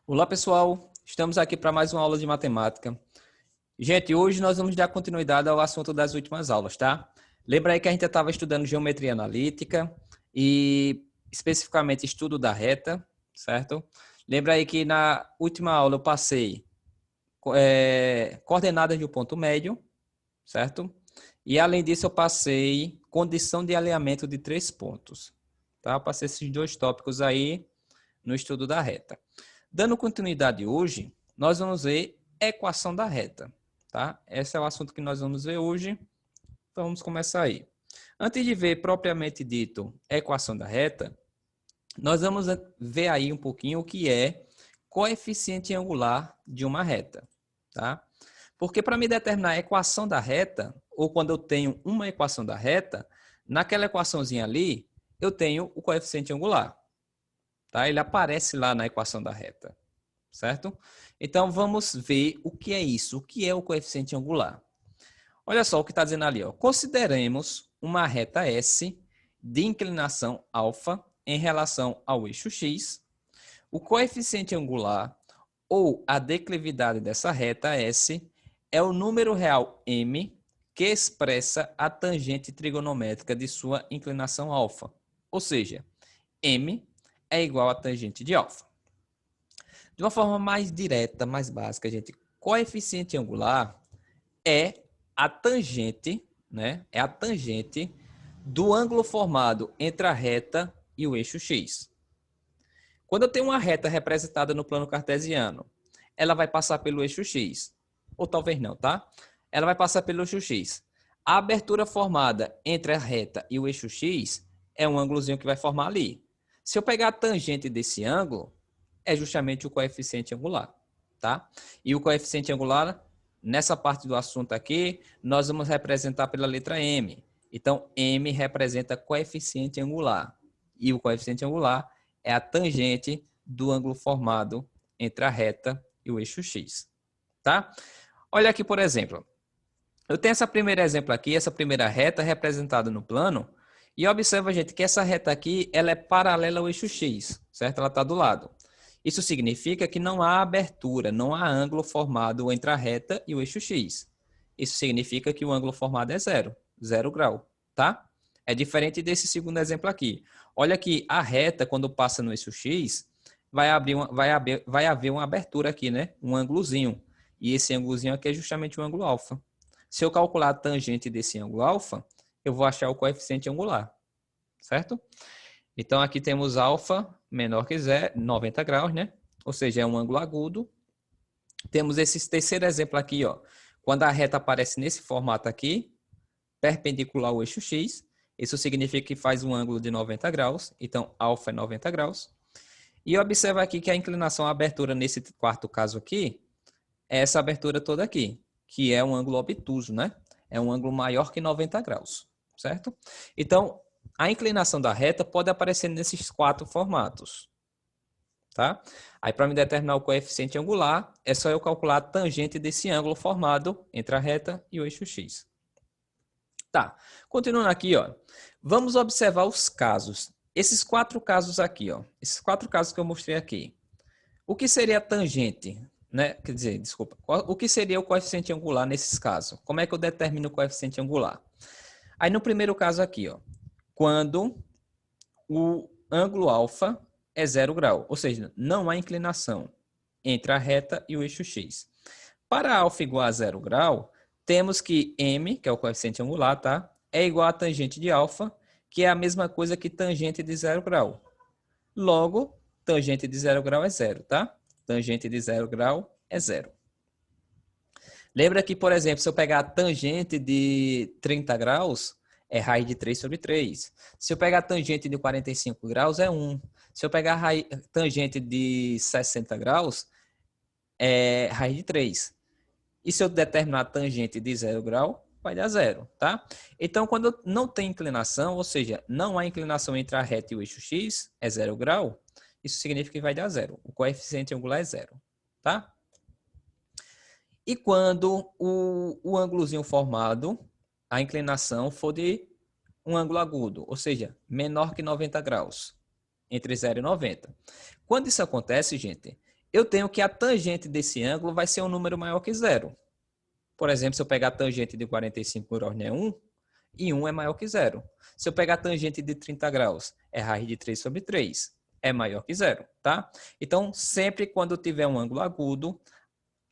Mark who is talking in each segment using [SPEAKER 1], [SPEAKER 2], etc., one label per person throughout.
[SPEAKER 1] Olá, pessoal. Estamos aqui para mais uma aula de matemática. Gente, hoje nós vamos dar continuidade ao assunto das últimas aulas, tá? Lembra aí que a gente estava estudando geometria analítica e especificamente estudo da reta, certo? Lembra aí que na última aula eu passei coordenadas de um ponto médio, certo? E além disso eu passei condição de alinhamento de 3 pontos, tá? Eu passei esses 2 tópicos aí no estudo da reta. Dando continuidade hoje, nós vamos ver equação da reta, tá? Esse é o assunto que nós vamos ver hoje. Então vamos começar aí. Antes de ver propriamente dito equação da reta, nós vamos ver aí um pouquinho o que é coeficiente angular de uma reta, tá? Porque para me determinar a equação da reta, ou quando eu tenho uma equação da reta, naquela equaçãozinha ali, eu tenho o coeficiente angular, tá? Ele aparece lá na equação da reta, certo? Então, vamos ver o que é isso, o que é o coeficiente angular. Olha só o que está dizendo ali, ó. Consideremos uma reta S de inclinação alfa em relação ao eixo x. O coeficiente angular, ou a declividade dessa reta S, é o número real m que expressa a tangente trigonométrica de sua inclinação alfa. Ou seja, m é igual a tangente de alfa. De uma forma mais direta, mais básica, gente, coeficiente angular é a tangente, né? É a tangente do ângulo formado entre a reta e o eixo x. Quando eu tenho uma reta representada no plano cartesiano, ela vai passar pelo eixo x. Ou talvez não, tá? Ela vai passar pelo eixo x. A abertura formada entre a reta e o eixo x é um ângulozinho que vai formar ali. Se eu pegar a tangente desse ângulo, é justamente o coeficiente angular, tá? E o coeficiente angular, nessa parte do assunto aqui, nós vamos representar pela letra M. Então, M representa coeficiente angular. E o coeficiente angular é a tangente do ângulo formado entre a reta e o eixo X, tá? Olha aqui, por exemplo. Eu tenho esse primeiro exemplo aqui, essa primeira reta representada no plano, e observa, gente, que essa reta aqui, ela é paralela ao eixo X, certo? Ela está do lado. Isso significa que não há abertura, não há ângulo formado entre a reta e o eixo X. Isso significa que o ângulo formado é zero, 0 grau, tá? É diferente desse segundo exemplo aqui. Olha que a reta, quando passa no eixo X, vai haver uma abertura aqui, né? Um ângulozinho. E esse ângulozinho aqui é justamente o ângulo alfa. Se eu calcular a tangente desse ângulo alfa, eu vou achar o coeficiente angular, certo? Então, aqui temos alfa menor que 90 graus, né? Ou seja, é um ângulo agudo. Temos esse terceiro exemplo aqui, ó. Quando a reta aparece nesse formato aqui, perpendicular ao eixo X, isso significa que faz um ângulo de 90 graus. Então, alfa é 90 graus. E observa aqui que a inclinação à abertura nesse quarto caso aqui é essa abertura toda aqui, que é um ângulo obtuso, né? É um ângulo maior que 90 graus, certo? Então, a inclinação da reta pode aparecer nesses 4 formatos, tá? Aí, para me determinar o coeficiente angular, é só eu calcular a tangente desse ângulo formado entre a reta e o eixo x. Tá, continuando aqui, ó. Vamos observar os casos. Esses 4 casos aqui, ó. Esses 4 casos que eu mostrei aqui. O que seria a tangente, né? Quer dizer, desculpa. O que seria o coeficiente angular nesses casos? Como é que eu determino o coeficiente angular? Aí no primeiro caso aqui, ó, quando o ângulo alfa é 0 grau, ou seja, não há inclinação entre a reta e o eixo x. Para alfa igual a 0 grau, temos que m, que é o coeficiente angular, tá? É igual a tangente de alfa, que é a mesma coisa que tangente de 0 grau. Logo, tangente de 0 grau é zero, tá? Tangente de 0 grau é zero. Lembra que, por exemplo, se eu pegar a tangente de 30 graus, é raiz de 3 sobre 3. Se eu pegar a tangente de 45 graus, é 1. Se eu pegar a tangente de 60 graus, é raiz de 3. E se eu determinar a tangente de 0 grau, vai dar zero, tá? Então, quando não tem inclinação, ou seja, não há inclinação entre a reta e o eixo x, é 0 grau, isso significa que vai dar zero. O coeficiente angular é zero, tá? E quando o ângulozinho formado, a inclinação for de um ângulo agudo, ou seja, menor que 90 graus, entre 0 e 90. Quando isso acontece, gente, eu tenho que a tangente desse ângulo vai ser um número maior que zero. Por exemplo, se eu pegar a tangente de 45 graus, né, 1, e 1 é maior que zero. Se eu pegar a tangente de 30 graus, é raiz de 3 sobre 3, é maior que zero, tá? Então, sempre quando tiver um ângulo agudo,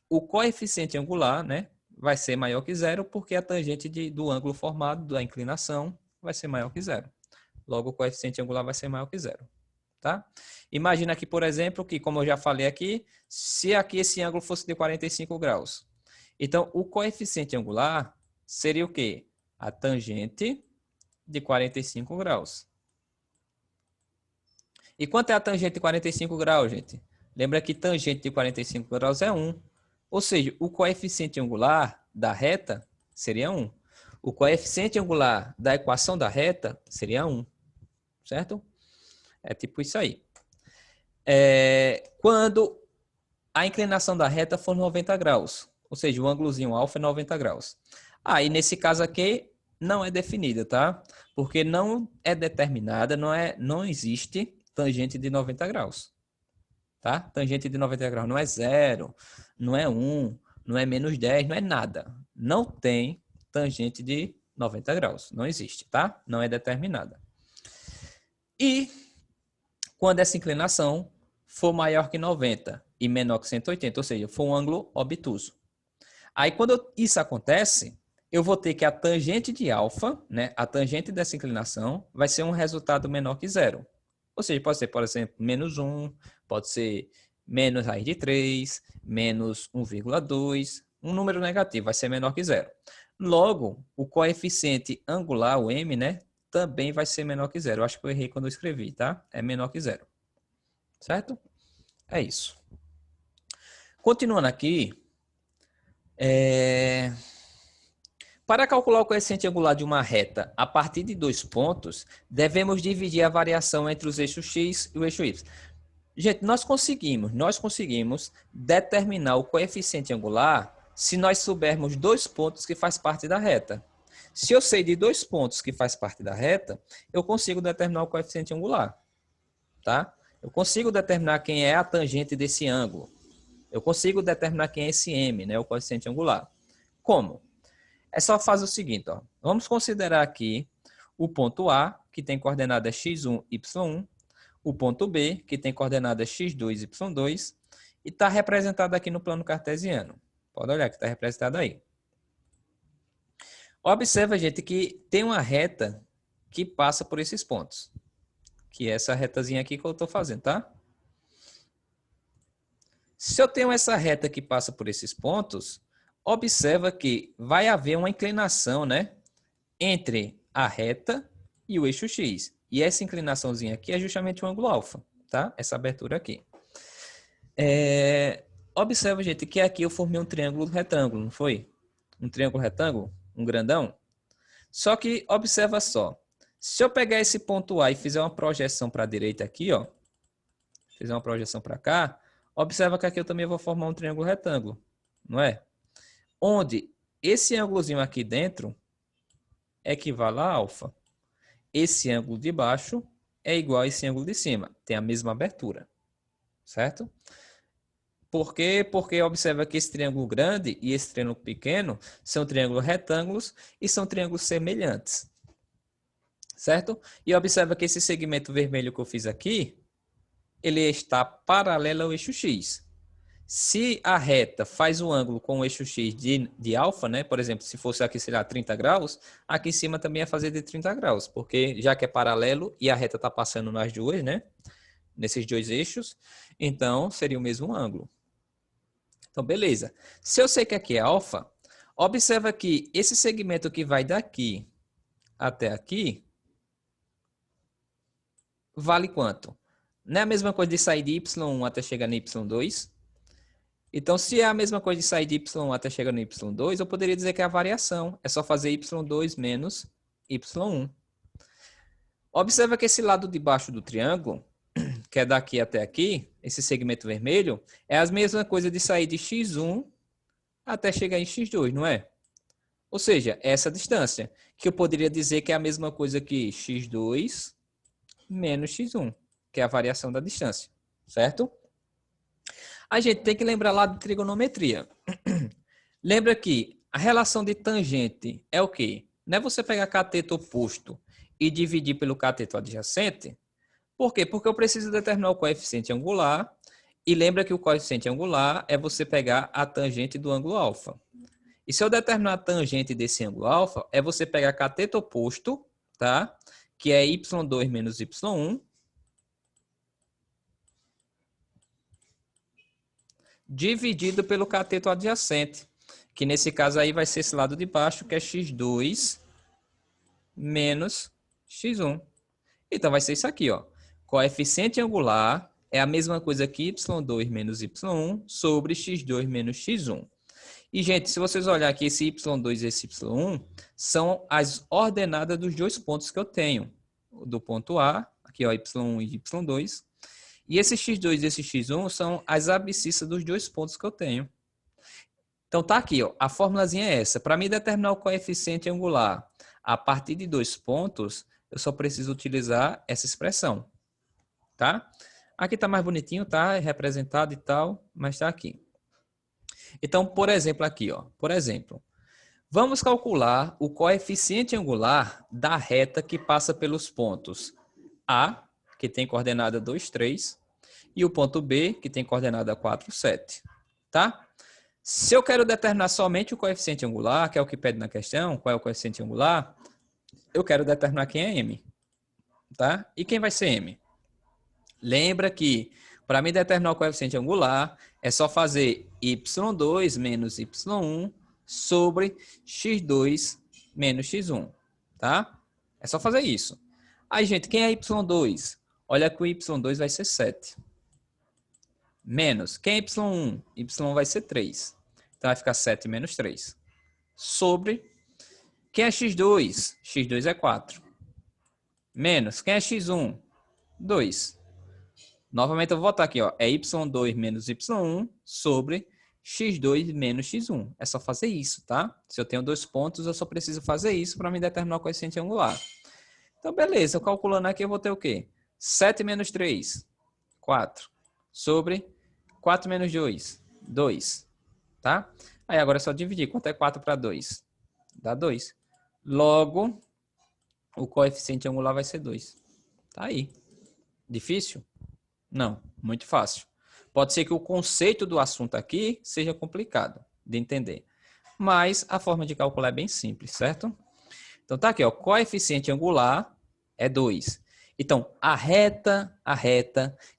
[SPEAKER 1] o coeficiente angular, né, vai ser maior que zero, porque a tangente do ângulo formado, da inclinação, vai ser maior que zero. Logo, o coeficiente angular vai ser maior que zero. Tá? Imagina aqui, por exemplo, que como eu já falei aqui, se aqui esse ângulo fosse de 45 graus. Então, o coeficiente angular seria o quê? A tangente de 45 graus. E quanto é a tangente de 45 graus, gente? Lembra que tangente de 45 graus é 1. Ou seja, o coeficiente angular da reta seria 1. O coeficiente angular da equação da reta seria 1. Certo? É tipo isso aí. Quando a inclinação da reta for 90 graus, ou seja, o ângulozinho alfa é 90 graus. Aí, nesse caso aqui, não é definida, tá? Porque não é determinada, não existe tangente de 90 graus. Tá? Tangente de 90 graus não é 0, não é 1, não é menos 10, não é nada. Não tem tangente de 90 graus. Não existe, tá? Não é determinada. E quando essa inclinação for maior que 90 e menor que 180, ou seja, for um ângulo obtuso. Aí, quando isso acontece, eu vou ter que a tangente de alfa, né, a tangente dessa inclinação, vai ser um resultado menor que zero. Ou seja, pode ser, por exemplo, menos 1, pode ser menos raiz de 3, menos 1,2, um número negativo, vai ser menor que zero. Logo, o coeficiente angular, o m, né, também vai ser menor que zero. Eu acho que eu errei quando eu escrevi, tá? É menor que zero. Certo? É isso. Continuando aqui, para calcular o coeficiente angular de uma reta a partir de 2 pontos, devemos dividir a variação entre os eixos x e o eixo y. Gente, nós conseguimos determinar o coeficiente angular se nós soubermos 2 pontos que faz parte da reta. Se eu sei de 2 pontos que faz parte da reta, eu consigo determinar o coeficiente angular, tá? Eu consigo determinar quem é a tangente desse ângulo. Eu consigo determinar quem é esse m, né, o coeficiente angular. Como? É só fazer o seguinte, ó. Vamos considerar aqui o ponto A, que tem coordenadas x1, y1, o ponto B, que tem coordenadas x2, y2, e está representado aqui no plano cartesiano. Pode olhar que está representado aí. Observa, gente, que tem uma reta que passa por esses pontos. Que é essa retazinha aqui que eu estou fazendo, tá? Se eu tenho essa reta que passa por esses pontos, observa que vai haver uma inclinação, né, entre a reta e o eixo x. E essa inclinaçãozinha aqui é justamente o ângulo alfa, tá? Essa abertura aqui. Observa, gente, que aqui eu formei um triângulo retângulo, não foi? Um triângulo retângulo, um grandão. Só que observa só. Se eu pegar esse ponto A e fizer uma projeção para a direita aqui, ó, fizer uma projeção para cá, observa que aqui eu também vou formar um triângulo retângulo, não é? Onde esse ângulozinho aqui dentro equivale a alfa. Esse ângulo de baixo é igual a esse ângulo de cima. Tem a mesma abertura. Certo? Por quê? Porque observa que esse triângulo grande e esse triângulo pequeno são triângulos retângulos e são triângulos semelhantes. Certo? E observa que esse segmento vermelho que eu fiz aqui, ele está paralelo ao eixo x. Se a reta faz o ângulo com o eixo x de alfa, né? Por exemplo, se fosse aqui, sei lá, 30 graus, aqui em cima também ia fazer de 30 graus, porque já que é paralelo e a reta está passando nas duas, né? Nesses dois eixos, então seria o mesmo ângulo. Então, beleza. Se eu sei que aqui é alfa, observa que esse segmento que vai daqui até aqui, vale quanto? Não é a mesma coisa de sair de y1 até chegar no y2? Então, se é a mesma coisa de sair de y1 até chegar no y2, eu poderia dizer que é a variação. É só fazer y2 menos y1. Observa que esse lado de baixo do triângulo, que é daqui até aqui, esse segmento vermelho, é a mesma coisa de sair de x1 até chegar em x2, não é? Ou seja, é essa distância, que eu poderia dizer que é a mesma coisa que x2 menos x1, que é a variação da distância, certo? A gente tem que lembrar lá de trigonometria. Lembra que a relação de tangente é o quê? Não é você pegar cateto oposto e dividir pelo cateto adjacente. Por quê? Porque eu preciso determinar o coeficiente angular. E lembra que o coeficiente angular é você pegar a tangente do ângulo alfa. E se eu determinar a tangente desse ângulo alfa, é você pegar cateto oposto, tá? Que é y2 menos y1, dividido pelo cateto adjacente, que nesse caso aí vai ser esse lado de baixo, que é x2 menos x1. Então vai ser isso aqui, ó. Coeficiente angular é a mesma coisa que y2 menos y1 sobre x2 menos x1. E, gente, se vocês olharem aqui, esse y2 e esse y1 são as ordenadas dos dois pontos que eu tenho. Do ponto A, aqui, ó, y1 e y2. E esse x2 e esse x1 são as abscissas dos dois pontos que eu tenho. Então, tá aqui, ó, a formulazinha é essa. Para mim determinar o coeficiente angular a partir de dois pontos, eu só preciso utilizar essa expressão, tá? Aqui tá mais bonitinho, tá? É representado e tal, mas tá aqui. Então, por exemplo, aqui, ó. Por exemplo, vamos calcular o coeficiente angular da reta que passa pelos pontos A, que tem coordenada 2, 3, e o ponto B, que tem coordenada 4, 7, tá? Se eu quero determinar somente o coeficiente angular, que é o que pede na questão, qual é o coeficiente angular, eu quero determinar quem é M, tá? E quem vai ser M? Lembra que para mim determinar o coeficiente angular é só fazer y2 menos y1 sobre x2 menos x1, tá? É só fazer isso. Aí, gente, quem é y2? Olha que o y2 vai ser 7. Menos, quem é y1? Y1 vai ser 3. Então vai ficar 7 menos 3. Sobre, quem é x2? X2 é 4. Menos, quem é x1? 2. Novamente eu vou botar aqui, ó, é y2 menos y1 sobre x2 menos x1. É só fazer isso, tá? Se eu tenho dois pontos, eu só preciso fazer isso para me determinar o coeficiente angular. Então, beleza, eu calculando aqui, eu vou ter o quê? 7 menos 3, 4, sobre 4 menos 2, 2, tá? Aí agora é só dividir. Quanto é 4 para 2? Dá 2. Logo, o coeficiente angular vai ser 2. Tá aí. Difícil? Não, muito fácil. Pode ser que o conceito do assunto aqui seja complicado de entender, mas a forma de calcular é bem simples, certo? Então tá aqui, ó, coeficiente angular é 2. Então, a reta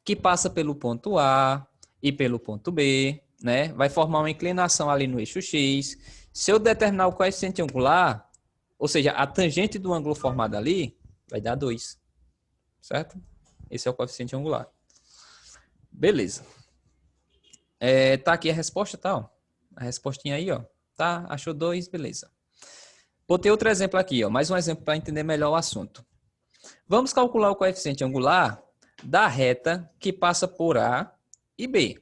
[SPEAKER 1] que passa pelo ponto A e pelo ponto B, né, vai formar uma inclinação ali no eixo X. Se eu determinar o coeficiente angular, ou seja, a tangente do ângulo formado ali, vai dar 2, certo? Esse é o coeficiente angular. Beleza. Tá aqui a resposta, tá? Ó. A respostinha aí, ó. Tá? Achou 2, beleza. Botei outro exemplo aqui, ó. Mais um exemplo para entender melhor o assunto. Vamos calcular o coeficiente angular da reta que passa por A e B,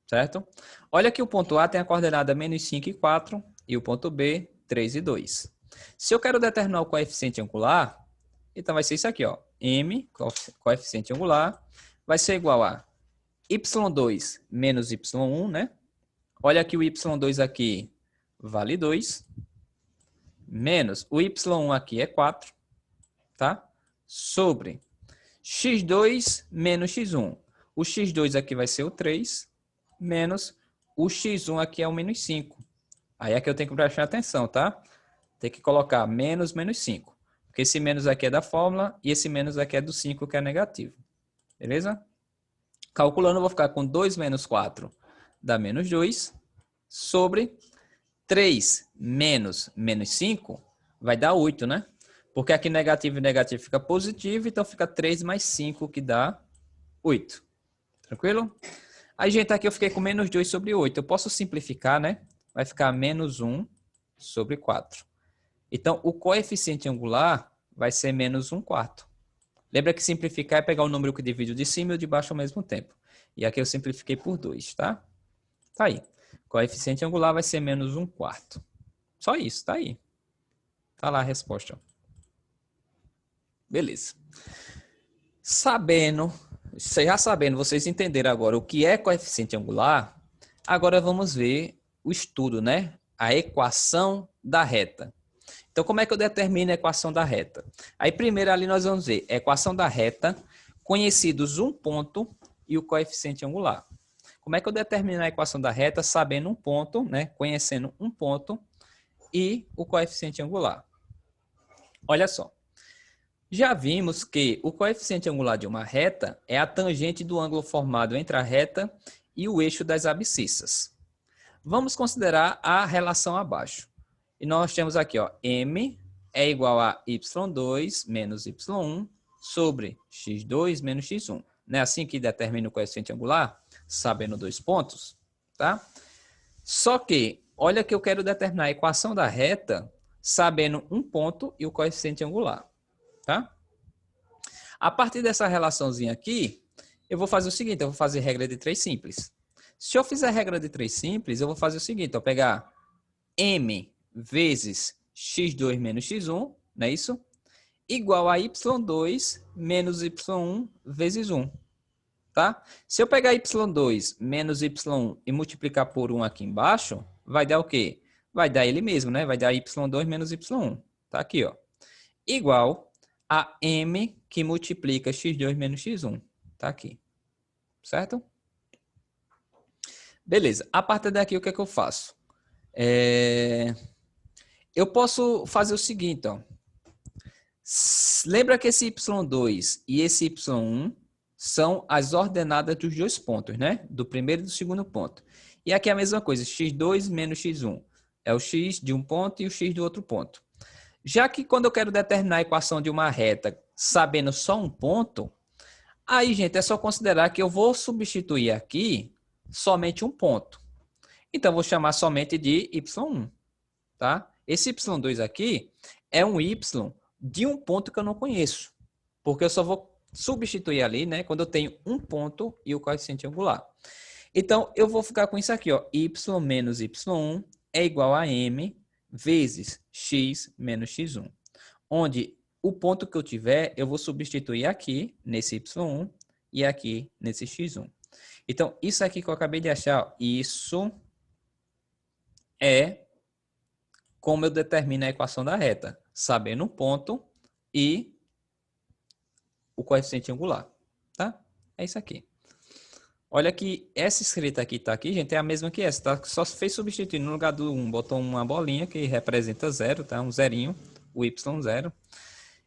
[SPEAKER 1] certo? Olha que o ponto A tem a coordenada menos 5 e 4 e o ponto B 3 e 2. Se eu quero determinar o coeficiente angular, então vai ser isso aqui, ó. M, coeficiente angular, vai ser igual a y2 menos y1, né? Olha que o y2 aqui vale 2, menos o y1 aqui é 4, tá? Sobre x2 menos x1. O x2 aqui vai ser o 3, menos o x1 aqui é o menos 5. Aí é que eu tenho que prestar atenção, tá? Tem que colocar menos 5. Porque esse menos aqui é da fórmula e esse menos aqui é do 5, que é negativo. Beleza? Calculando, eu vou ficar com 2 menos 4 dá menos 2, sobre 3 menos 5 vai dar 8, né? Porque aqui negativo e negativo fica positivo, então fica 3 mais 5, que dá 8. Tranquilo? Aí, gente, aqui eu fiquei com menos 2 sobre 8. Eu posso simplificar, né? Vai ficar menos 1 sobre 4. Então, o coeficiente angular vai ser menos 1/4. Lembra que simplificar é pegar o número que divide o de cima e o de baixo ao mesmo tempo. E aqui eu simplifiquei por 2, tá? Tá aí. Coeficiente angular vai ser menos 1/4. Só isso, tá aí. Tá lá a resposta. Beleza. Sabendo Você já sabendo, vocês entenderam agora o que é coeficiente angular, agora vamos ver o estudo, né? A equação da reta. Então, como é que eu determino a equação da reta? Aí, primeiro ali nós vamos ver a equação da reta, conhecidos um ponto e o coeficiente angular. Como é que eu determino a equação da reta sabendo um ponto, né? Conhecendo um ponto e o coeficiente angular. Olha só. Já vimos que o coeficiente angular de uma reta é a tangente do ângulo formado entre a reta e o eixo das abscissas. Vamos considerar a relação abaixo. E nós temos aqui, ó, m é igual a y2 menos y1 sobre x2 menos x1. Não é assim que determina o coeficiente angular? Sabendo dois pontos, tá? Só que, olha que eu quero determinar a equação da reta sabendo um ponto e o coeficiente angular, tá? A partir dessa relaçãozinha aqui, eu vou fazer o seguinte, eu vou fazer regra de 3 simples. Se eu fizer regra de 3 simples, eu vou fazer o seguinte, eu vou pegar m vezes x2 menos x1, não é isso? Igual a y2 menos y1 vezes 1, tá? Se eu pegar y2 menos y1 e multiplicar por 1 aqui embaixo, vai dar o quê? Vai dar ele mesmo, né? Vai dar y2 menos y1, tá aqui, ó. Igual a m que multiplica x2 menos x1, tá aqui, certo? Beleza, a partir daqui o que é que eu faço? Eu posso fazer o seguinte, ó. Lembra que esse y2 e esse y1 são as ordenadas dos dois pontos, né? Do primeiro e do segundo ponto. E aqui é a mesma coisa, x2 menos x1. É o x de um ponto e o x do outro ponto. Já que quando eu quero determinar a equação de uma reta sabendo só um ponto, aí, gente, é só considerar que eu vou substituir aqui somente um ponto. Então, eu vou chamar somente de y1, tá? Esse y2 aqui é um y de um ponto que eu não conheço, porque eu só vou substituir ali, né, quando eu tenho um ponto e o coeficiente angular. Então, eu vou ficar com isso aqui, ó, y menos y1 é igual a m vezes x menos x1, onde o ponto que eu tiver, eu vou substituir aqui, nesse y1, e aqui, nesse x1. Então, isso aqui que eu acabei de achar, ó, isso é como eu determino a equação da reta, sabendo um ponto e o coeficiente angular, tá? É isso aqui. Olha que essa escrita aqui tá aqui, gente, é a mesma que essa, tá? Só fez substituir no lugar do 1, botou uma bolinha que representa 0, tá? Um zerinho, o y0,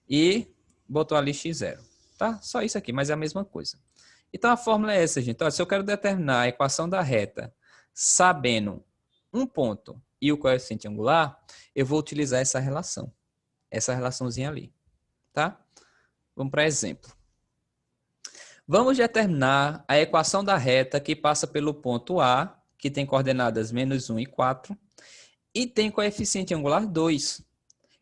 [SPEAKER 1] e botou ali x0, tá? Só isso aqui, mas é a mesma coisa. Então a fórmula é essa, gente. Olha, se eu quero determinar a equação da reta sabendo um ponto e o coeficiente angular, eu vou utilizar essa relaçãozinha ali, tá? Vamos para exemplo. Vamos determinar a equação da reta que passa pelo ponto A, que tem coordenadas menos 1 e 4, e tem coeficiente angular 2.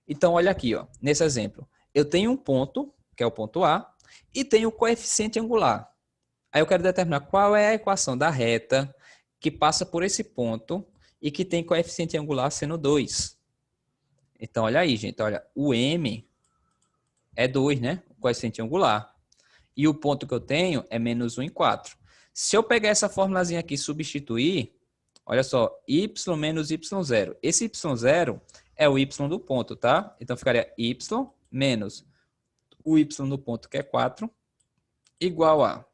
[SPEAKER 1] Então, olha aqui, ó, nesse exemplo. Eu tenho um ponto, que é o ponto A, e tenho o coeficiente angular. Aí eu quero determinar qual é a equação da reta que passa por esse ponto e que tem coeficiente angular sendo 2. Então, olha aí, gente. Olha, o M é 2, né? O coeficiente angular. E o ponto que eu tenho é menos 1 e 4. Se eu pegar essa formulazinha aqui e substituir, olha só, y menos y0. Esse y0 é o y do ponto, tá? Então, ficaria y menos o y do ponto, que é 4, igual a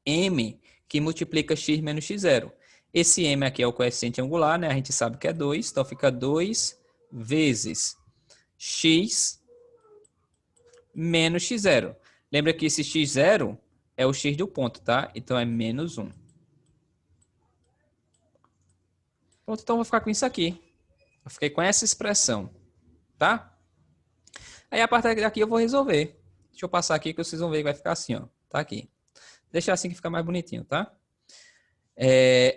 [SPEAKER 1] m, que multiplica x menos x0. Esse m aqui é o coeficiente angular, né? A gente sabe que é 2, então fica 2 vezes x menos x0. Lembra que esse x0 é o x do ponto, tá? Então é menos 1. Pronto, então eu vou ficar com isso aqui. Eu fiquei com essa expressão, tá? Aí a partir daqui eu vou resolver. Deixa eu passar aqui que vocês vão ver que vai ficar assim, ó. Tá aqui. Deixa assim que fica mais bonitinho, tá?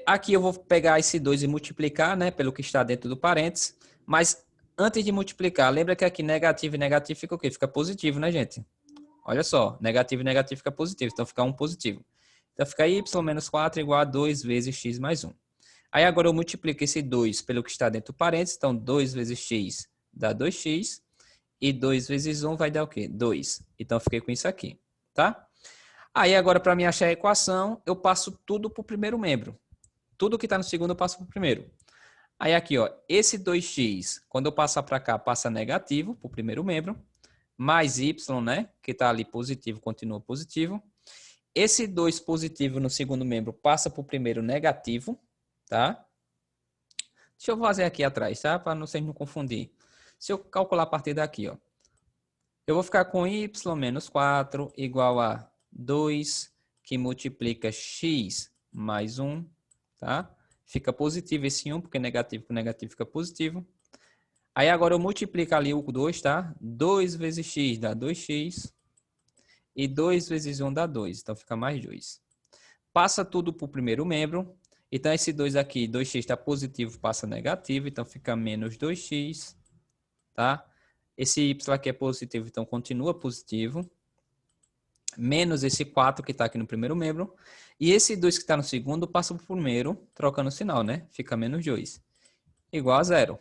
[SPEAKER 1] Aqui eu vou pegar esse 2 e multiplicar, né? Pelo que está dentro do parênteses. Mas antes de multiplicar, lembra que aqui negativo e negativo fica o quê? Fica positivo, né, gente? Olha só, negativo e negativo fica positivo, então fica 1 positivo. Então fica y menos 4 igual a 2 vezes x mais 1. Aí agora eu multiplico esse 2 pelo que está dentro do parênteses, então 2 vezes x dá 2x, e 2 vezes 1 vai dar o quê? 2. Então eu fiquei com isso aqui, tá? Aí agora, para mim achar a equação, eu passo tudo para o primeiro membro. Tudo que está no segundo eu passo para o primeiro. Aí aqui, ó, esse 2x, quando eu passar para cá, passa negativo para o primeiro membro, mais y, né, que está ali positivo, continua positivo. Esse 2 positivo no segundo membro passa para o primeiro negativo, tá? Deixa eu fazer aqui atrás, tá? Para vocês não confundir. Se eu calcular a partir daqui, ó, eu vou ficar com y menos 4 igual a 2, que multiplica x mais 1, tá? Fica positivo esse 1, porque negativo com negativo fica positivo. Aí agora eu multiplico ali o 2, tá? 2 vezes x dá 2x. E 2 vezes 1 dá 2. Então fica mais 2. Passa tudo para o primeiro membro. Então esse 2 aqui, 2x está positivo, passa negativo. Então fica menos 2x. Tá? Esse y aqui é positivo, então continua positivo. Menos esse 4 que está aqui no primeiro membro. E esse 2 que está no segundo passa para o primeiro, trocando o sinal, né? Fica menos 2. Igual a 0.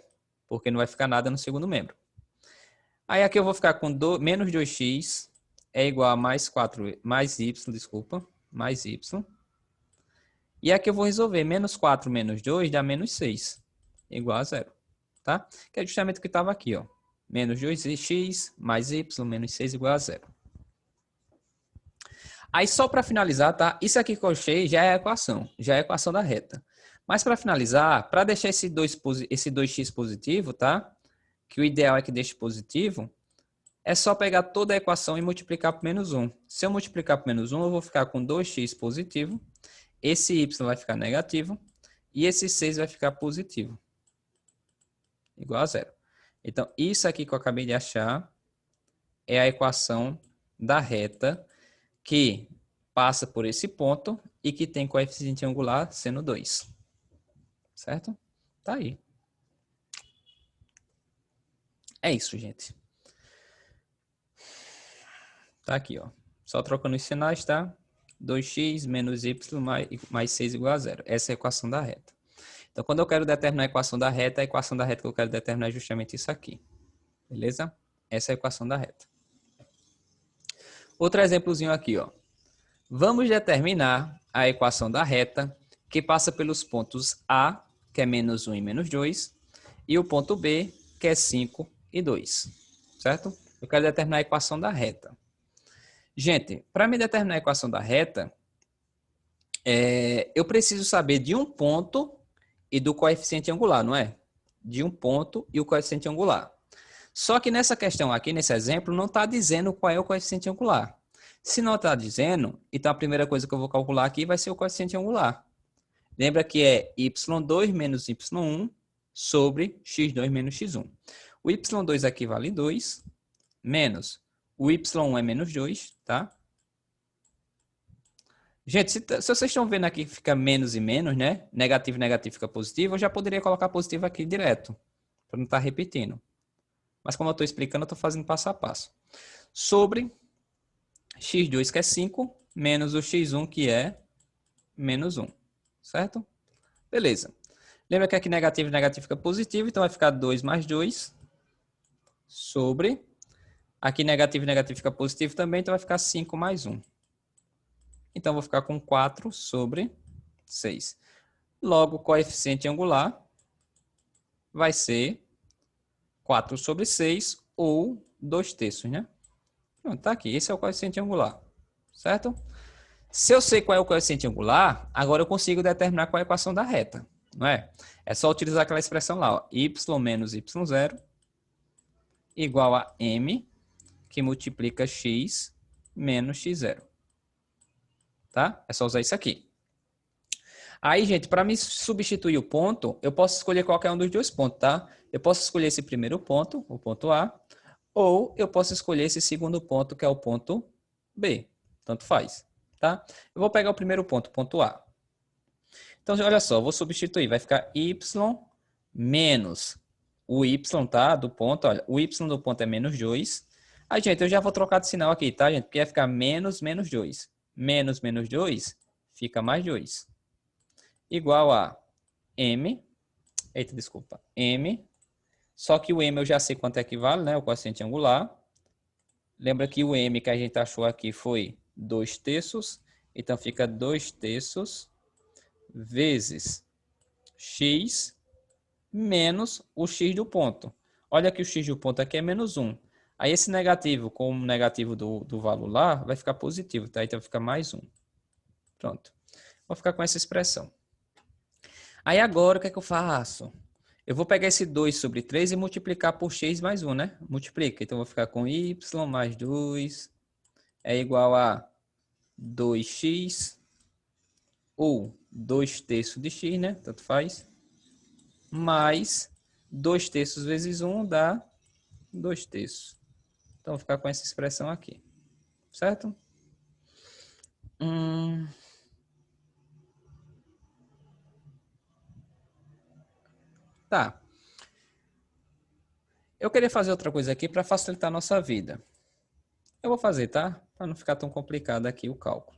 [SPEAKER 1] Porque não vai ficar nada no segundo membro. Aí aqui eu vou ficar com menos 2x é igual a mais 4, mais y, desculpa, mais y. E aqui eu vou resolver. Menos 4 menos 2 dá menos 6, igual a 0. Tá? Que é justamente o que estava aqui, ó. Menos 2x mais y menos 6 igual a 0. Aí só para finalizar, tá? Isso aqui que eu achei já é a equação. Já é a equação da reta. Mas para finalizar, para deixar esse 2x positivo, tá? Que o ideal é que deixe positivo, é só pegar toda a equação e multiplicar por menos 1. Se eu multiplicar por menos 1, eu vou ficar com 2x positivo. Esse y vai ficar negativo. E esse 6 vai ficar positivo. Igual a 0. Então, isso aqui que eu acabei de achar é a equação da reta que passa por esse ponto e que tem coeficiente angular sendo 2. Certo? Tá aí. É isso, gente. Tá aqui, ó. Só trocando os sinais, tá? 2x menos y mais 6 igual a 0. Essa é a equação da reta. Então, quando eu quero determinar a equação da reta que eu quero determinar é justamente isso aqui. Beleza? Essa é a equação da reta. Outro exemplozinho aqui, ó. Vamos determinar a equação da reta que passa pelos pontos A, que é menos 1 e menos 2, e o ponto B, que é 5 e 2. Certo? Eu quero determinar a equação da reta. Gente, para me determinar a equação da reta, eu preciso saber de um ponto e do coeficiente angular, não é? De um ponto e o coeficiente angular. Só que nessa questão aqui, nesse exemplo, não está dizendo qual é o coeficiente angular. Se não está dizendo, então a primeira coisa que eu vou calcular aqui vai ser o coeficiente angular. Lembra que é y2 menos y1 sobre x2 menos x1. O y2 aqui vale 2, menos o y1 é menos 2, tá? Gente, se vocês estão vendo aqui que fica menos e menos, né? Negativo e negativo fica positivo, eu já poderia colocar positivo aqui direto, para não estar repetindo. Mas como eu estou explicando, eu estou fazendo passo a passo. Sobre x2, que é 5, menos o x1, que é menos 1. Certo? Beleza. Lembra que aqui negativo e negativo fica positivo, então vai ficar 2 mais 2 sobre... Aqui negativo e negativo fica positivo também, então vai ficar 5 mais 1. Então, eu vou ficar com 4 sobre 6. Logo, o coeficiente angular vai ser 4 sobre 6 ou 2/3, né? Pronto, tá aqui. Esse é o coeficiente angular, certo? Se eu sei qual é o coeficiente angular, agora eu consigo determinar qual é a equação da reta, não é? É só utilizar aquela expressão lá, ó, y menos y0 igual a m, que multiplica x menos x0. Tá? É só usar isso aqui. Aí, gente, para me substituir o ponto, eu posso escolher qualquer um dos dois pontos, tá? Eu posso escolher esse primeiro ponto, o ponto A, ou eu posso escolher esse segundo ponto, que é o ponto B. Tanto faz, tá? Eu vou pegar o primeiro ponto, ponto A. Então, olha só, eu vou substituir. Vai ficar y menos o y, tá? Do ponto, olha, o y do ponto é menos 2. Aí, gente, eu já vou trocar de sinal aqui, tá, gente? Porque vai ficar menos 2. Menos 2 fica mais 2. Igual a m, eita, desculpa, m, só que o m eu já sei quanto é que vale, né? O coeficiente angular. Lembra que o m que a gente achou aqui foi 2/3. Então, fica 2/3 vezes x menos o x do ponto. Olha que o x do ponto aqui é menos 1. Aí esse negativo com o negativo do valor lá vai ficar positivo, tá? Então fica mais 1. Pronto. Vou ficar com essa expressão. Aí agora o que é que eu faço? Eu vou pegar esse 2/3 e multiplicar por x mais 1, né? Multiplica. Então eu vou ficar com y mais 2 é igual a 2x ou 2/3 de x, né? Tanto faz. Mais 2/3 vezes 1 dá 2/3. Então, vou ficar com essa expressão aqui. Certo? Tá. Eu queria fazer outra coisa aqui para facilitar a nossa vida. Eu vou fazer, tá? Para não ficar tão complicado aqui o cálculo.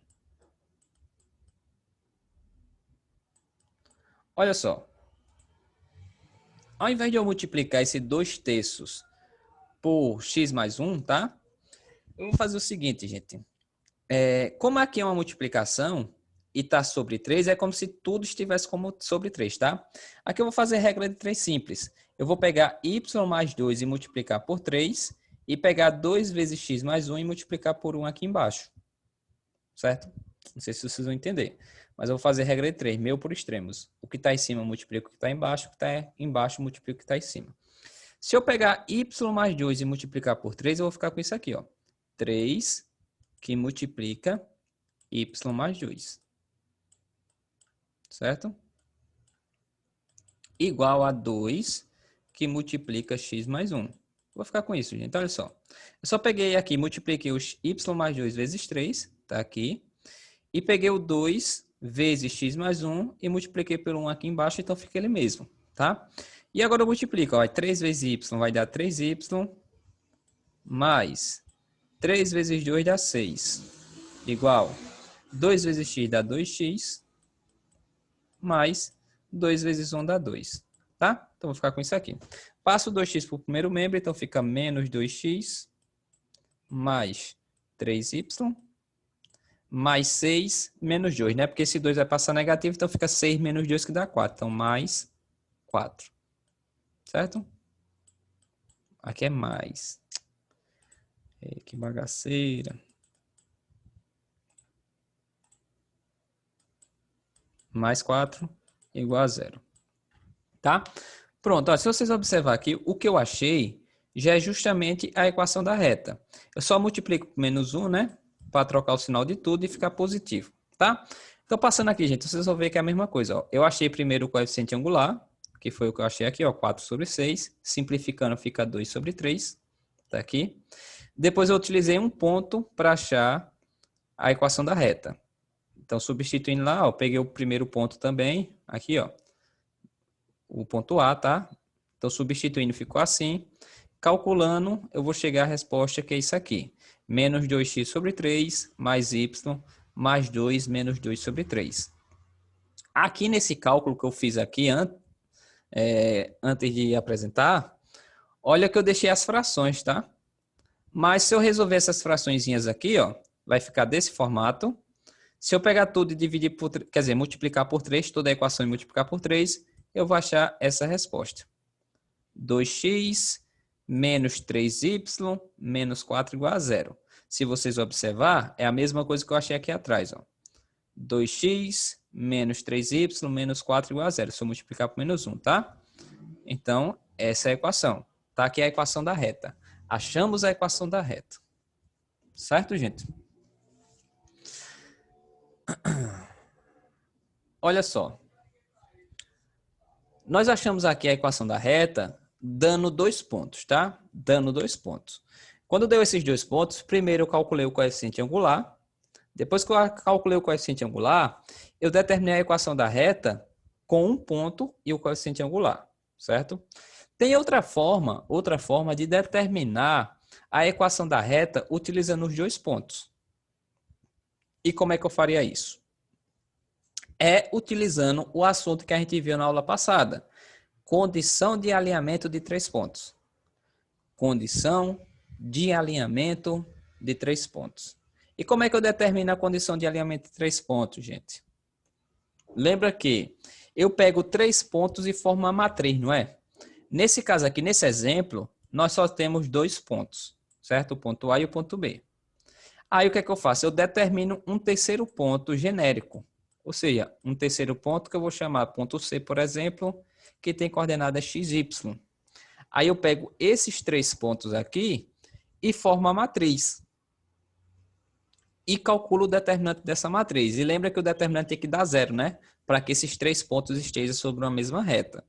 [SPEAKER 1] Olha só. Ao invés de eu multiplicar esse 2/3 por x mais 1, tá? Eu vou fazer o seguinte, gente. Como aqui é uma multiplicação e está sobre 3, é como se tudo estivesse como sobre 3, tá? Aqui eu vou fazer regra de 3 simples. Eu vou pegar y mais 2 e multiplicar por 3 e pegar 2 vezes x mais 1 e multiplicar por 1 aqui embaixo. Certo? Não sei se vocês vão entender. Mas eu vou fazer regra de 3, meio por extremos. O que está em cima multiplica o que está embaixo, o que está embaixo multiplica o que está em cima. Se eu pegar y mais 2 e multiplicar por 3, eu vou ficar com isso aqui, ó. 3 que multiplica y mais 2. Certo? Igual a 2 que multiplica x mais 1. Vou ficar com isso, gente. Olha só. Eu só peguei aqui, multipliquei os y mais 2 vezes 3, tá aqui. E peguei o 2 vezes x mais 1 e multipliquei pelo 1 aqui embaixo, então fica ele mesmo, tá? E agora eu multiplico, ó, 3 vezes y vai dar 3y, mais 3 vezes 2 dá 6, igual 2 vezes x dá 2x, mais 2 vezes 1 dá 2, tá? Então, vou ficar com isso aqui. Passo 2x para o primeiro membro, então fica menos 2x, mais 3y, mais 6, menos 2, né? Porque esse 2 vai passar negativo, então fica 6 menos 2 que dá 4. Então, mais 4. Certo? Aqui é mais. Que bagaceira. Mais 4 igual a 0. Tá? Pronto, ó, se vocês observar aqui, o que eu achei já é justamente a equação da reta. Eu só multiplico por menos 1, né? Para trocar o sinal de tudo e ficar positivo, tá? Então, passando aqui, gente, vocês vão ver que é a mesma coisa, ó. Eu achei primeiro o coeficiente angular, que foi o que eu achei aqui, ó, 4/6. Simplificando, fica 2/3, tá aqui. Depois eu utilizei um ponto para achar a equação da reta. Então, substituindo lá, ó, peguei o primeiro ponto também, aqui, ó. O ponto A, tá? Então, substituindo, ficou assim. Calculando, eu vou chegar à resposta que é isso aqui. Menos 2x/3 mais y mais 2 menos 2/3. Aqui nesse cálculo que eu fiz aqui antes de apresentar, olha que eu deixei as frações, tá? Mas se eu resolver essas fraçõezinhas aqui, ó, vai ficar desse formato. Se eu pegar tudo e dividir por, quer dizer, multiplicar por 3, toda a equação e multiplicar por 3, eu vou achar essa resposta. 2x menos 3y menos 4 igual a 0. Se vocês observar, é a mesma coisa que eu achei aqui atrás, ó. 2x menos 3y menos 4 igual a 0. Se eu multiplicar por menos 1, tá? Então, essa é a equação. Tá aqui a equação da reta. Achamos a equação da reta. Certo, gente? Olha só. Nós achamos aqui a equação da reta dando 2 pontos, tá? Dando 2 pontos. Quando deu esses 2 pontos, primeiro eu calculei o coeficiente angular. Depois que eu calculei o coeficiente angular, eu determinei a equação da reta com um ponto e o coeficiente angular, certo? Tem outra forma de determinar a equação da reta utilizando os 2 pontos. E como é que eu faria isso? É utilizando o assunto que a gente viu na aula passada. Condição de alinhamento de 3 pontos. Condição de alinhamento de 3 pontos. E como é que eu determino a condição de alinhamento de 3 pontos, gente? Lembra que eu pego 3 pontos e formo uma matriz, não é? Nesse caso aqui, nesse exemplo, nós só temos 2 pontos, certo? O ponto A e o ponto B. Aí o que é que eu faço? Eu determino um terceiro ponto genérico. Ou seja, um terceiro ponto que eu vou chamar ponto C, por exemplo, que tem coordenadas x, y. Aí eu pego esses 3 pontos aqui e formo a matriz. E calculo o determinante dessa matriz. E lembra que o determinante tem que dar 0, né? Para que esses 3 pontos estejam sobre uma mesma reta.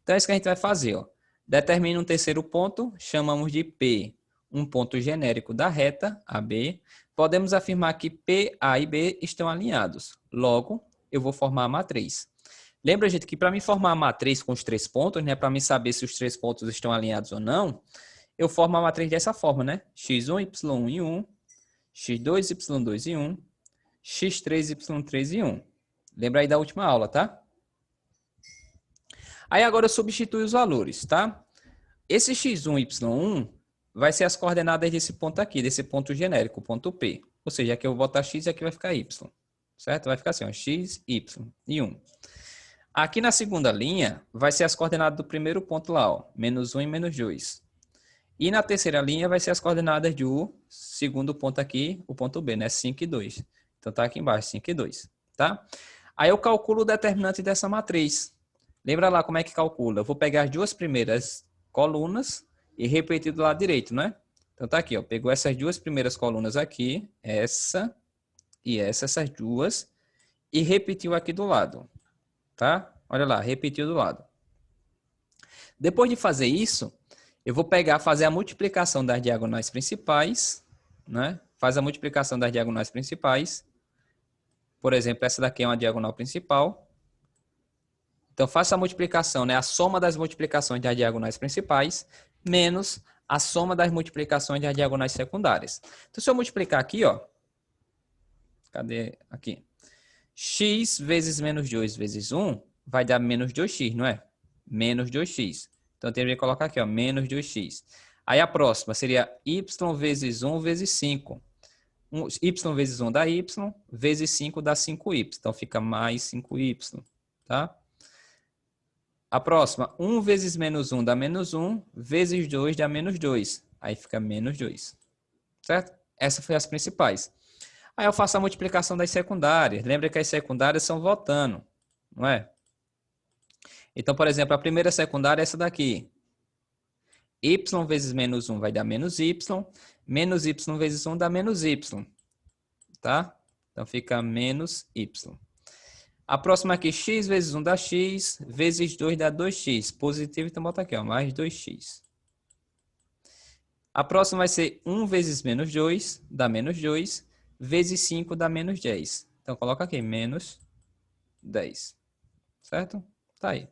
[SPEAKER 1] Então é isso que a gente vai fazer. Ó. Determina um terceiro ponto, chamamos de P, um ponto genérico da reta AB. Podemos afirmar que P, A e B estão alinhados. Logo, eu vou formar a matriz. Lembra, gente, que para mim formar a matriz com os 3 pontos, né, para mim saber se os 3 pontos estão alinhados ou não, eu formo a matriz dessa forma, né? x1, y1 e 1, x2, y2 e 1, x3, y3 e 1. Lembra aí da última aula, tá? Aí agora eu substituo os valores, tá? Esse x1, y1 vai ser as coordenadas desse ponto aqui, desse ponto genérico, ponto P. Ou seja, aqui eu vou botar x e aqui vai ficar y. Certo? Vai ficar assim, ó, x, y e 1. Aqui na segunda linha, vai ser as coordenadas do primeiro ponto lá, ó, menos 1 e menos 2. E na terceira linha vai ser as coordenadas do segundo ponto aqui, o ponto B, né? 5 e 2. Então tá aqui embaixo, 5 e 2, tá? Aí eu calculo o determinante dessa matriz. Lembra lá como é que calcula? Eu vou pegar as duas primeiras colunas e repetir do lado direito, né? Então tá aqui, ó. Pegou essas duas primeiras colunas aqui, essa e essa, essas duas, e repetiu aqui do lado, tá? Olha lá, repetiu do lado. Depois de fazer isso, eu vou fazer a multiplicação das diagonais principais, né? Faz a multiplicação das diagonais principais. Por exemplo, essa daqui é uma diagonal principal. Então, faça a multiplicação, né? A soma das multiplicações das diagonais principais, menos a soma das multiplicações das diagonais secundárias. Então, se eu multiplicar aqui, ó. Cadê? Aqui. X vezes menos 2 vezes 1 vai dar menos 2x, não é? Menos 2x. Então, eu teria que colocar aqui, ó, menos 2x. Aí, a próxima seria y vezes 1 vezes 5. Y vezes 1 dá y, vezes 5 dá 5y. Então, fica mais 5y, tá? A próxima, 1 vezes menos 1 dá menos 1, vezes 2 dá menos 2. Aí fica menos 2. Certo? Essas foram as principais. Aí eu faço a multiplicação das secundárias. Lembra que as secundárias são voltando, não é? Então, por exemplo, a primeira secundária é essa daqui. Y vezes menos 1 vai dar menos y. Menos y vezes 1 dá menos y. Tá? Então, fica menos y. A próxima aqui, x vezes 1 dá x, vezes 2 dá 2x. Positivo, então bota aqui, ó, mais 2x. A próxima vai ser 1 vezes menos 2, dá menos 2, vezes 5 dá menos 10. Então, coloca aqui, menos 10. Certo? Tá aí.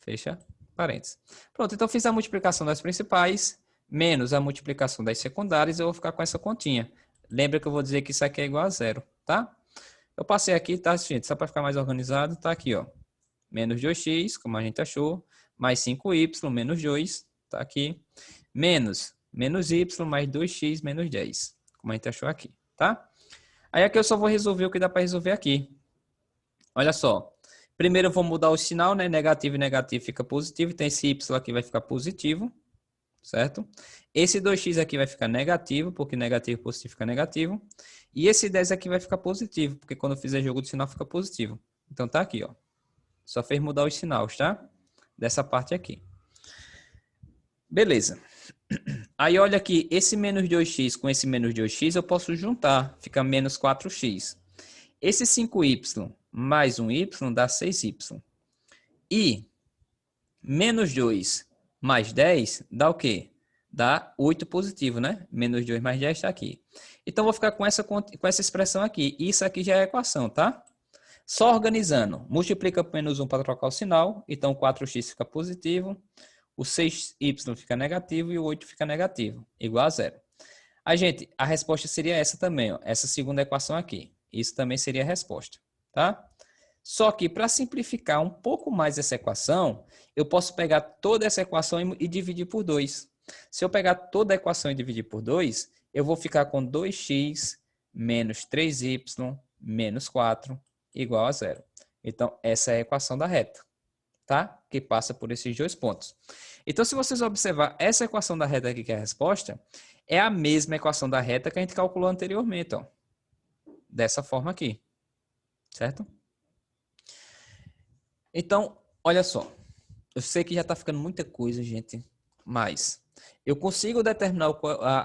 [SPEAKER 1] Fecha parênteses. Pronto, então fiz a multiplicação das principais, menos a multiplicação das secundárias, eu vou ficar com essa continha. Lembra que eu vou dizer que isso aqui é igual a zero, tá? Eu passei aqui, tá, gente? Só para ficar mais organizado, tá aqui, ó. Menos 2x, como a gente achou, mais 5y, menos 2, tá aqui. Menos y, mais 2x, menos 10, como a gente achou aqui, tá? Aí aqui eu só vou resolver o que dá para resolver aqui. Olha só. Primeiro eu vou mudar o sinal, né? Negativo e negativo fica positivo, então esse y aqui vai ficar positivo, certo? Esse 2x aqui vai ficar negativo, porque negativo e positivo fica negativo. E esse 10 aqui vai ficar positivo, porque quando eu fizer jogo de sinal fica positivo. Então tá aqui, ó. Só fez mudar os sinais, tá? Dessa parte aqui. Beleza. Aí olha aqui, esse menos 2x com esse menos 2x eu posso juntar, fica menos 4x. Esse 5y mais 1y dá 6y. E menos 2 mais 10 dá o quê? Dá 8 positivo, né? Menos 2 mais 10 está aqui. Então, vou ficar com essa expressão aqui. Isso aqui já é a equação, tá? Só organizando. Multiplica por menos 1 para trocar o sinal. Então, 4x fica positivo. O 6y fica negativo e o 8 fica negativo. Igual a zero. Aí, gente, a resposta seria essa também, ó. Essa segunda equação aqui. Isso também seria a resposta, tá? Só que, para simplificar um pouco mais essa equação, eu posso pegar toda essa equação e dividir por 2. Se eu pegar toda a equação e dividir por 2, eu vou ficar com 2x menos 3y menos 4 igual a zero. Então, essa é a equação da reta, tá? Que passa por esses dois pontos. Então, se vocês observar essa equação da reta aqui, que é a resposta, é a mesma equação da reta que a gente calculou anteriormente, ó. Dessa forma aqui, certo? Então, olha só. Eu sei que já está ficando muita coisa, gente, mas eu consigo determinar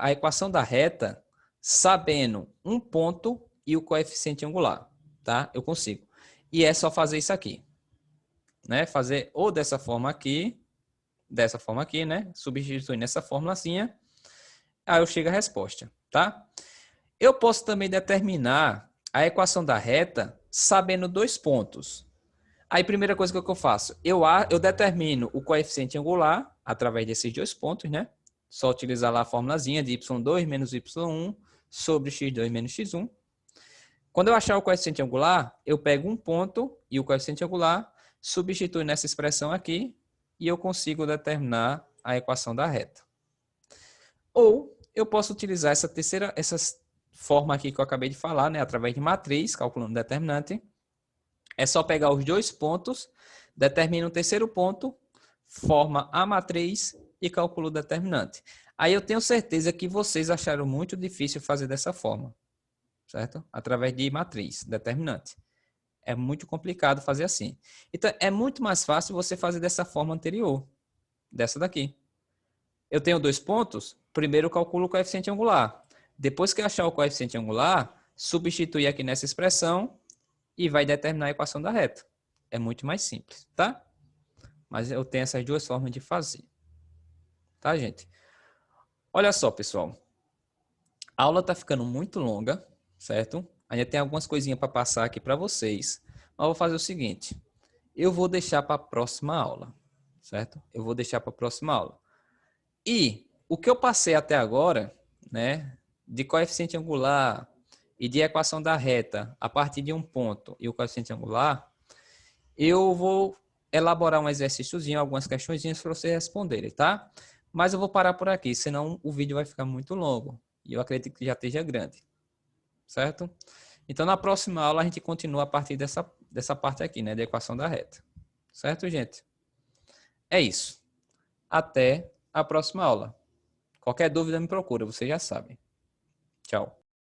[SPEAKER 1] a equação da reta sabendo um ponto e o coeficiente angular, tá? Eu consigo. E é só fazer isso aqui, né? Fazer ou dessa forma aqui, né? Substituir nessa formulazinha, aí eu chego à resposta, tá? Eu posso também determinar a equação da reta sabendo dois pontos. Aí, primeira coisa que eu faço, eu determino o coeficiente angular através desses dois pontos, né? Só utilizar lá a formulazinha de y2 menos y1 sobre x2 menos x1. Quando eu achar o coeficiente angular, eu pego um ponto e o coeficiente angular, substituo nessa expressão aqui e eu consigo determinar a equação da reta. Ou eu posso utilizar essa forma aqui que eu acabei de falar, né? Através de matriz, calculando o determinante. É só pegar os dois pontos, determina o terceiro ponto, forma a matriz e calcula o determinante. Aí eu tenho certeza que vocês acharam muito difícil fazer dessa forma, certo? Através de matriz, determinante. É muito complicado fazer assim. Então, é muito mais fácil você fazer dessa forma anterior, dessa daqui. Eu tenho dois pontos, primeiro eu calculo o coeficiente angular. Depois que eu achar o coeficiente angular, substituir aqui nessa expressão e vai determinar a equação da reta. É muito mais simples, tá? Mas eu tenho essas duas formas de fazer. Tá, gente? Olha só, pessoal. A aula tá ficando muito longa, certo? Ainda tem algumas coisinhas para passar aqui para vocês. Mas eu vou fazer o seguinte. Eu vou deixar para a próxima aula, certo? Eu vou deixar para a próxima aula. E o que eu passei até agora, né? De coeficiente angular e de equação da reta a partir de um ponto e o coeficiente angular, eu vou elaborar um exercíciozinho, algumas questõezinhas para vocês responderem, tá? Mas eu vou parar por aqui, senão o vídeo vai ficar muito longo. E eu acredito que já esteja grande, certo? Então, na próxima aula, a gente continua a partir dessa parte aqui, né? Da equação da reta. Certo, gente? É isso. Até a próxima aula. Qualquer dúvida, me procura, vocês já sabem. Tchau.